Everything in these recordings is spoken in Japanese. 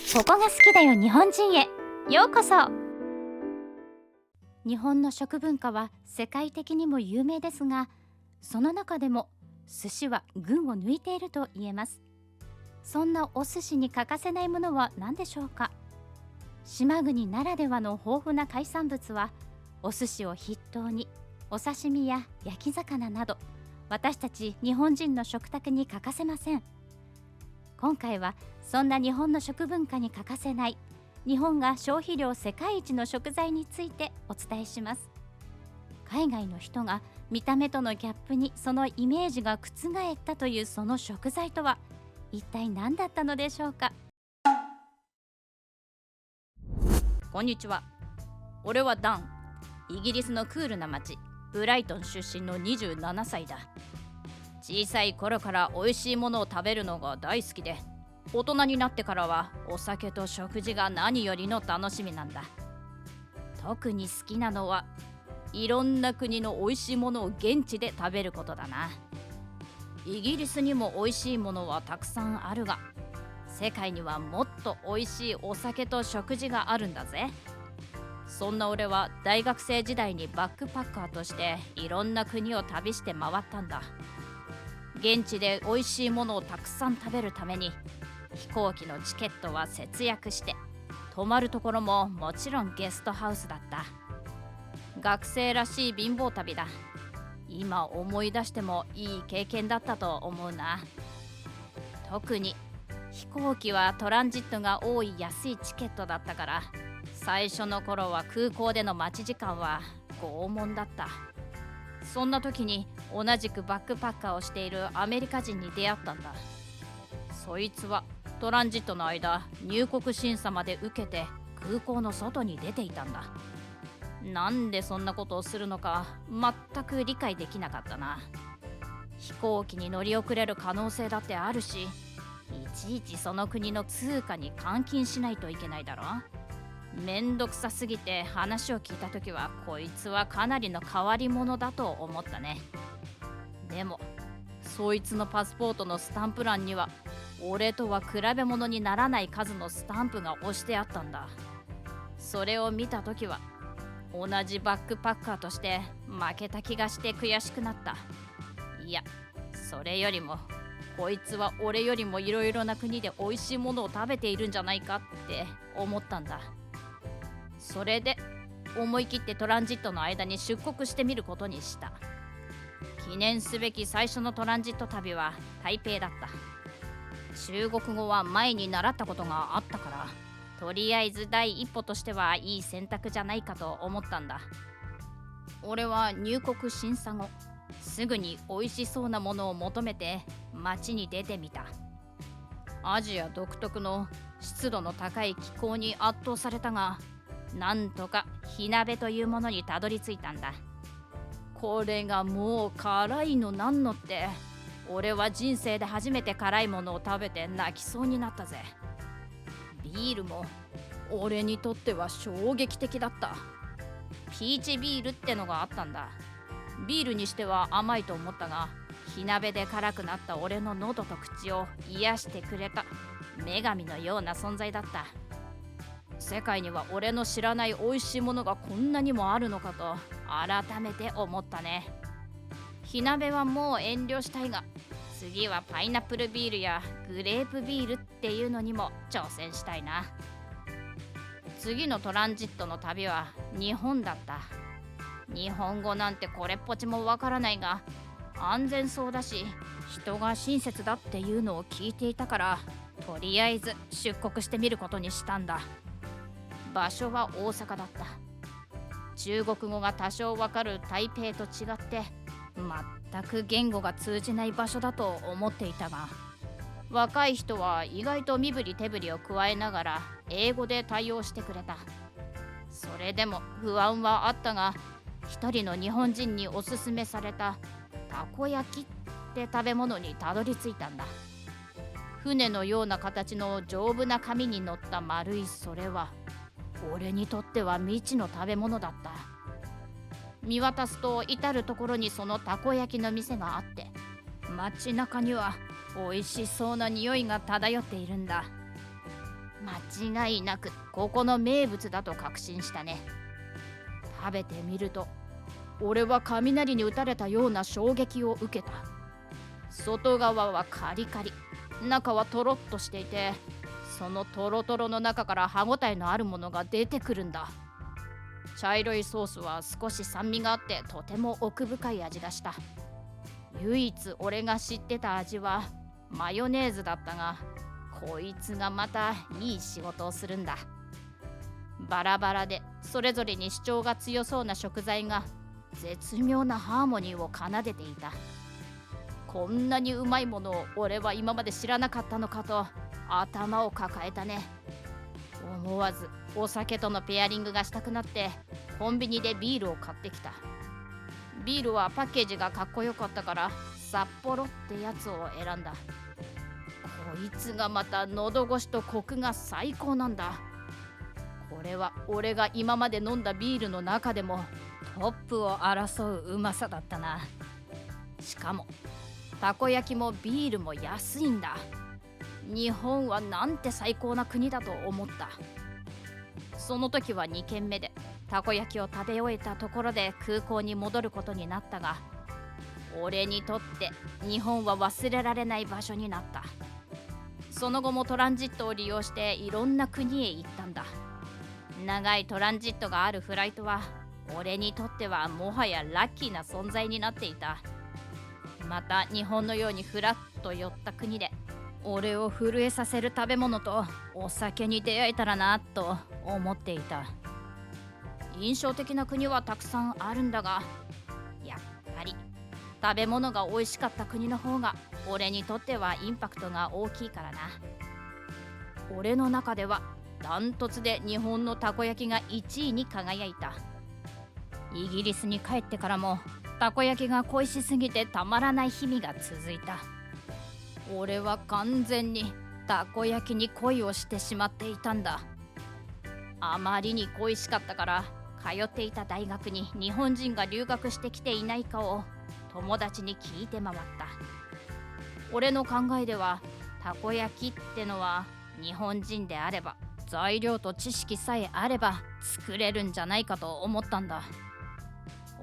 ここが好きだよ日本人へようこそ。日本の食文化は世界的にも有名ですが、その中でも寿司は群を抜いていると言えます。そんなお寿司に欠かせないものは何でしょうか。島国ならではの豊富な海産物はお寿司を筆頭にお刺身や焼き魚など私たち日本人の食卓に欠かせません。今回はそんな日本の食文化に欠かせない日本が消費量世界一の食材についてお伝えします。海外の人が見た目とのギャップにそのイメージが覆ったというその食材とは一体何だったのでしょうか。こんにちは。俺はダン。イギリスのクールな町ブライトン出身の27歳だ。小さい頃から美味しいものを食べるのが大好きで、大人になってからはお酒と食事が何よりの楽しみなんだ。特に好きなのはいろんな国の美味しいものを現地で食べることだな。イギリスにも美味しいものはたくさんあるが、世界にはもっと美味しいお酒と食事があるんだぜ。そんな俺は大学生時代にバックパッカーとしていろんな国を旅して回ったんだ。現地で美味しいものをたくさん食べるために飛行機のチケットは節約して、泊まるところももちろんゲストハウスだった。学生らしい貧乏旅だ。今思い出してもいい経験だったと思うな。特に飛行機はトランジットが多い安いチケットだったから、最初の頃は空港での待ち時間は拷問だった。そんな時に同じくバックパッカーをしているアメリカ人に出会ったんだ。そいつはトランジットの間入国審査まで受けて空港の外に出ていたんだ。なんでそんなことをするのか全く理解できなかったな。飛行機に乗り遅れる可能性だってあるし、いちいちその国の通貨に換金しないといけないだろ。めんどくさすぎて話を聞いた時はこいつはかなりの変わり者だと思ったね。でもそいつのパスポートのスタンプ欄には俺とは比べ物にならない数のスタンプが押してあったんだ。それを見た時は同じバックパッカーとして負けた気がして悔しくなった。いや、それよりもこいつは俺よりもいろいろな国で美味しいものを食べているんじゃないかって思ったんだ。それで思い切ってトランジットの間に出国してみることにした。記念すべき最初のトランジット旅は台北だった。中国語は前に習ったことがあったから、とりあえず第一歩としてはいい選択じゃないかと思ったんだ。俺は入国審査後すぐに美味しそうなものを求めて街に出てみた。アジア独特の湿度の高い気候に圧倒されたが、なんとか火鍋というものにたどり着いたんだ。これがもう辛いのなんのって、俺は人生で初めて辛いものを食べて泣きそうになったぜ。ビールも俺にとっては衝撃的だった。ピーチビールってのがあったんだ。ビールにしては甘いと思ったが、火鍋で辛くなった俺の喉と口を癒してくれた女神のような存在だった。世界には俺の知らない美味しいものがこんなにもあるのかと改めて思ったね。火鍋はもう遠慮したいが、次はパイナップルビールやグレープビールっていうのにも挑戦したいな。次のトランジットの旅は日本だった。日本語なんてこれっぽちもわからないが、安全そうだし人が親切だっていうのを聞いていたから、とりあえず出国してみることにしたんだ。場所は大阪だった。中国語が多少わかる台北と違って全く言語が通じない場所だと思っていたが、若い人は意外と身振り手振りを加えながら英語で対応してくれた。それでも不安はあったが、一人の日本人におすすめされたたこ焼きって食べ物にたどり着いたんだ。船のような形の丈夫な紙に乗った丸いそれは俺にとっては未知の食べ物だった。見渡すと至る所にそのたこ焼きの店があって、街中には美味しそうな匂いが漂っているんだ。間違いなくここの名物だと確信したね。食べてみると、俺は雷に打たれたような衝撃を受けた。外側はカリカリ、中はトロッとしていて、そのトロトロの中から歯ごたえのあるものが出てくるんだ。茶色いソースは少し酸味があってとても奥深い味がした。唯一俺が知ってた味はマヨネーズだったが、こいつがまたいい仕事をするんだ。バラバラでそれぞれに主張が強そうな食材が絶妙なハーモニーを奏でていた。こんなにうまいものを俺は今まで知らなかったのかと頭を抱えたね。思わずお酒とのペアリングがしたくなってコンビニでビールを買ってきた。ビールはパッケージがかっこよかったから札幌ってやつを選んだ。こいつがまた喉越しとコクが最高なんだ。これは俺が今まで飲んだビールの中でもトップを争ううまさだったな。しかもたこ焼きもビールも安いんだ。日本はなんて最高な国だと思った。その時は2軒目でたこ焼きを食べ終えたところで空港に戻ることになったが、俺にとって日本は忘れられない場所になった。その後もトランジットを利用していろんな国へ行ったんだ。長いトランジットがあるフライトは俺にとってはもはやラッキーな存在になっていた。また日本のようにフラッと寄った国で俺を震えさせる食べ物とお酒に出会えたらなと思っていた。印象的な国はたくさんあるんだが、やっぱり食べ物が美味しかった国の方が俺にとってはインパクトが大きいからな。俺の中ではダントツで日本のたこ焼きが1位に輝いた。イギリスに帰ってからもたこ焼きが恋しすぎてたまらない日々が続いた。俺は完全にたこ焼きに恋をしてしまっていたんだ。あまりに恋しかったから通っていた大学に日本人が留学してきていないかを友達に聞いて回った。俺の考えではたこ焼きってのは日本人であれば材料と知識さえあれば作れるんじゃないかと思ったんだ。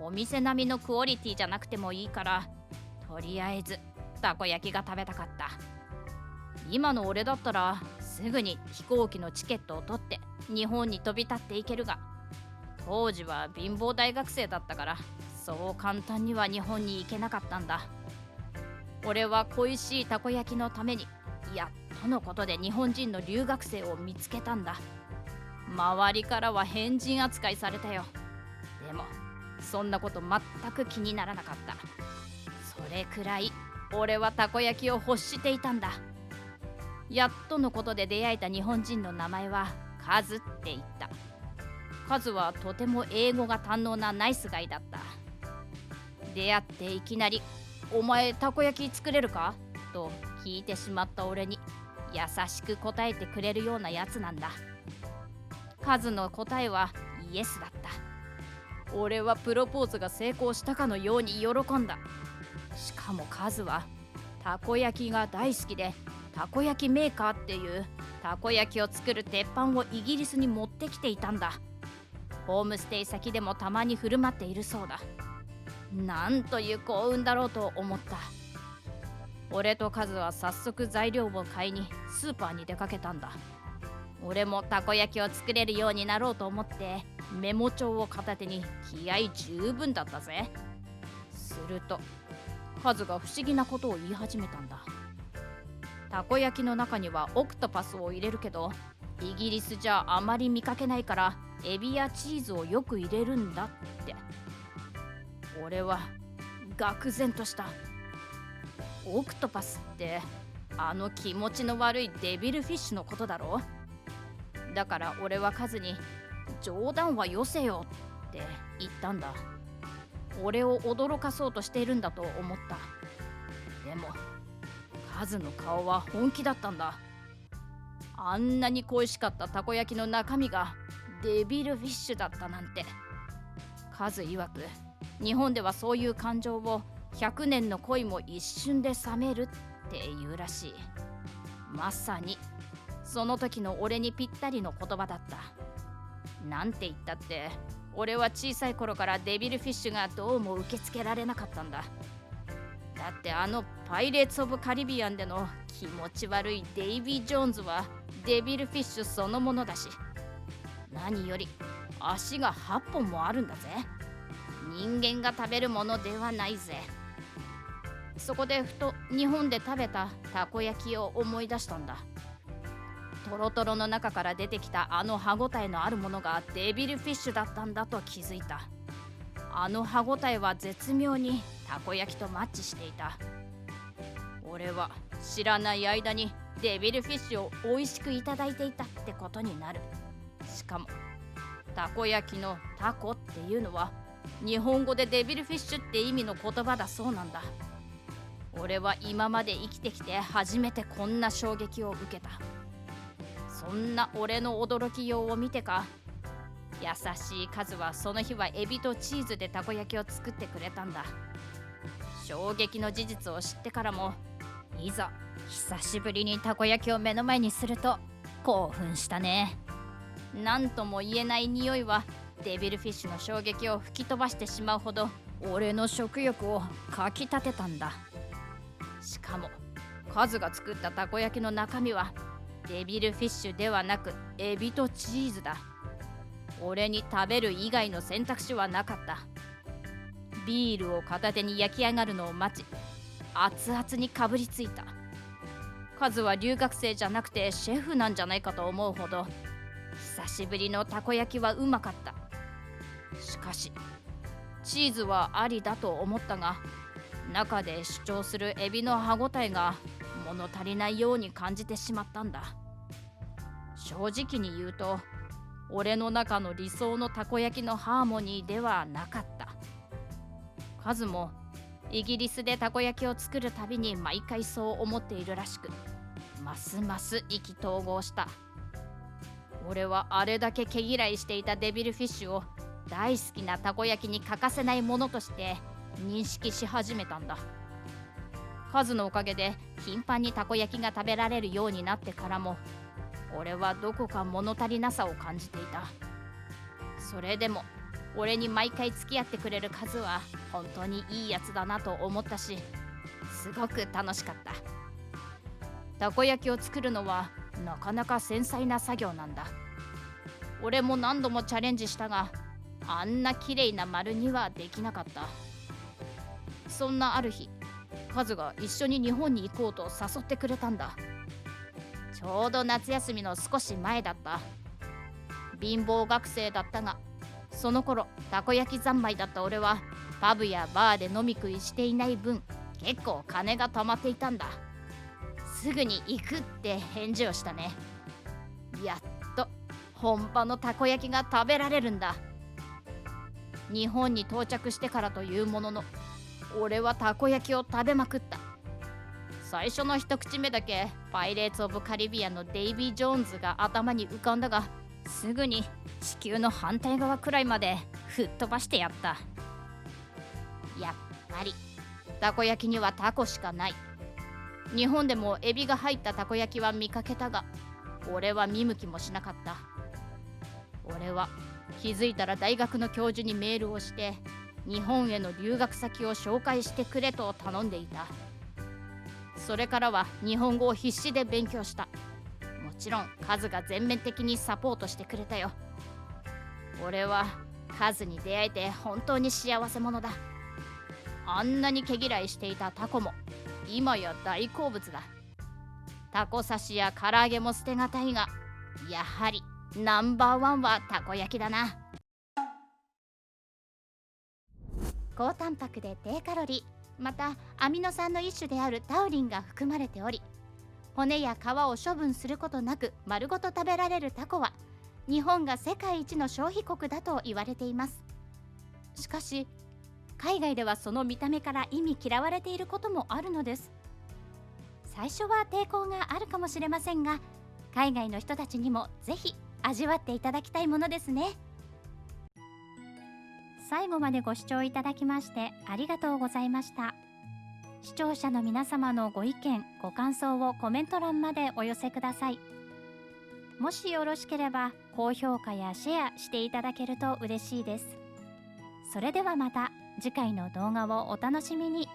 お店並みのクオリティじゃなくてもいいからとりあえずたこ焼きが食べたかった。今の俺だったらすぐに飛行機のチケットを取って日本に飛び立っていけるが、当時は貧乏大学生だったからそう簡単には日本に行けなかったんだ。俺は恋しいたこ焼きのためにやっとのことで日本人の留学生を見つけたんだ。周りからは変人扱いされたよ。でもそんなこと全く気にならなかった。それくらい俺はたこ焼きを欲していたんだ。やっとのことで出会えた日本人の名前はカズって言った。カズはとても英語が堪能なナイスガイだった。出会っていきなりお前たこ焼き作れるかと聞いてしまった俺に優しく答えてくれるようなやつなんだ。カズの答えはイエスだった。俺はプロポーズが成功したかのように喜んだ。しかもカズはたこ焼きが大好きで、たこ焼きメーカーっていうたこ焼きを作る鉄板をイギリスに持ってきていたんだ。ホームステイ先でもたまに振る舞っているそうだ。なんという幸運だろうと思った。俺とカズは早速材料を買いにスーパーに出かけたんだ。俺もたこ焼きを作れるようになろうと思ってメモ帳を片手に気合十分だったぜ。するとカズが不思議なことを言い始めたんだ。たこ焼きの中にはオクトパスを入れるけどイギリスじゃあまり見かけないからエビやチーズをよく入れるんだって。俺は愕然とした。オクトパスってあの気持ちの悪いデビルフィッシュのことだろ。だから俺はカズに冗談はよせよって言ったんだ。俺を驚かそうとしているんだと思った。でもカズの顔は本気だったんだ。あんなに恋しかったたこ焼きの中身がデビルフィッシュだったなんて。カズ曰く日本ではそういう感情を100年の恋も一瞬で冷めるって言うらしい。まさにその時の俺にぴったりの言葉だった。なんて言ったって俺は小さい頃からデビルフィッシュがどうも受け付けられなかったんだ。だってあのパイレーツ・オブ・カリビアンでの気持ち悪いデイビー・ジョーンズはデビルフィッシュそのものだし、何より足が8本もあるんだぜ。人間が食べるものではないぜ。そこでふと日本で食べたたこ焼きを思い出したんだ。トロトロの中から出てきたあの歯ごたえのあるものがデビルフィッシュだったんだと気づいた。あの歯ごたえは絶妙にたこ焼きとマッチしていた。俺は知らない間にデビルフィッシュを美味しくいただいていたってことになる。しかもたこ焼きのタコっていうのは日本語でデビルフィッシュって意味の言葉だそうなんだ。俺は今まで生きてきて初めてこんな衝撃を受けた。そんな俺の驚きようを見てか、優しいカズはその日はエビとチーズでたこ焼きを作ってくれたんだ。衝撃の事実を知ってからも、いざ久しぶりにたこ焼きを目の前にすると興奮したね。なんとも言えない匂いはデビルフィッシュの衝撃を吹き飛ばしてしまうほど俺の食欲をかきたてたんだ。しかもカズが作ったたこ焼きの中身はデビルフィッシュではなくエビとチーズだ。俺に食べる以外の選択肢はなかった。ビールを片手に焼き上がるのを待ち、熱々にかぶりついた。カズは留学生じゃなくてシェフなんじゃないかと思うほど久しぶりのたこ焼きはうまかった。しかしチーズはありだと思ったが、中で主張するエビの歯ごたえが物足りないように感じてしまったんだ。正直に言うと俺の中の理想のたこ焼きのハーモニーではなかった。カズもイギリスでたこ焼きを作るたびに毎回そう思っているらしく、ますます意気投合した。俺はあれだけ毛嫌いしていたデビルフィッシュを大好きなたこ焼きに欠かせないものとして認識し始めたんだ。カズのおかげで頻繁にたこ焼きが食べられるようになってからも、俺はどこか物足りなさを感じていた。それでも俺に毎回付き合ってくれるカズは本当にいいやつだなと思ったし、すごく楽しかった。たこ焼きを作るのはなかなか繊細な作業なんだ。俺も何度もチャレンジしたが、あんな綺麗な丸にはできなかった。そんなある日、カズが一緒に日本に行こうと誘ってくれたんだ。ちょうど夏休みの少し前だった。貧乏学生だったが、その頃たこ焼き三昧だった俺はパブやバーで飲み食いしていない分、結構金が貯まっていたんだ。すぐに行くって返事をしたね。やっと本場のたこ焼きが食べられるんだ。日本に到着してからというものの、俺はたこ焼きを食べまくった。最初の一口目だけパイレーツ・オブ・カリビアンのデイビー・ジョーンズが頭に浮かんだが、すぐに地球の反対側くらいまで吹っ飛ばしてやった。やっぱりたこ焼きにはタコしかない。日本でもエビが入ったたこ焼きは見かけたが、俺は見向きもしなかった。俺は気づいたら大学の教授にメールをして日本への留学先を紹介してくれと頼んでいた。それからは日本語を必死で勉強した。もちろんカズが全面的にサポートしてくれたよ。俺はカズに出会えて本当に幸せ者だ。あんなに毛嫌いしていたタコも今や大好物だ。タコ刺しや唐揚げも捨てがたいが、やはりナンバーワンはたこ焼きだな。高タンパクで低カロリー、またアミノ酸の一種であるタウリンが含まれており、骨や皮を処分することなく丸ごと食べられるタコは日本が世界一の消費国だと言われています。しかし海外ではその見た目から意味嫌われていることもあるのです。最初は抵抗があるかもしれませんが、海外の人たちにもぜひ味わっていただきたいものですね。最後までご視聴いただきましてありがとうございました。視聴者の皆様のご意見ご感想をコメント欄までお寄せください。もしよろしければ高評価やシェアしていただけると嬉しいです。それではまた次回の動画をお楽しみに。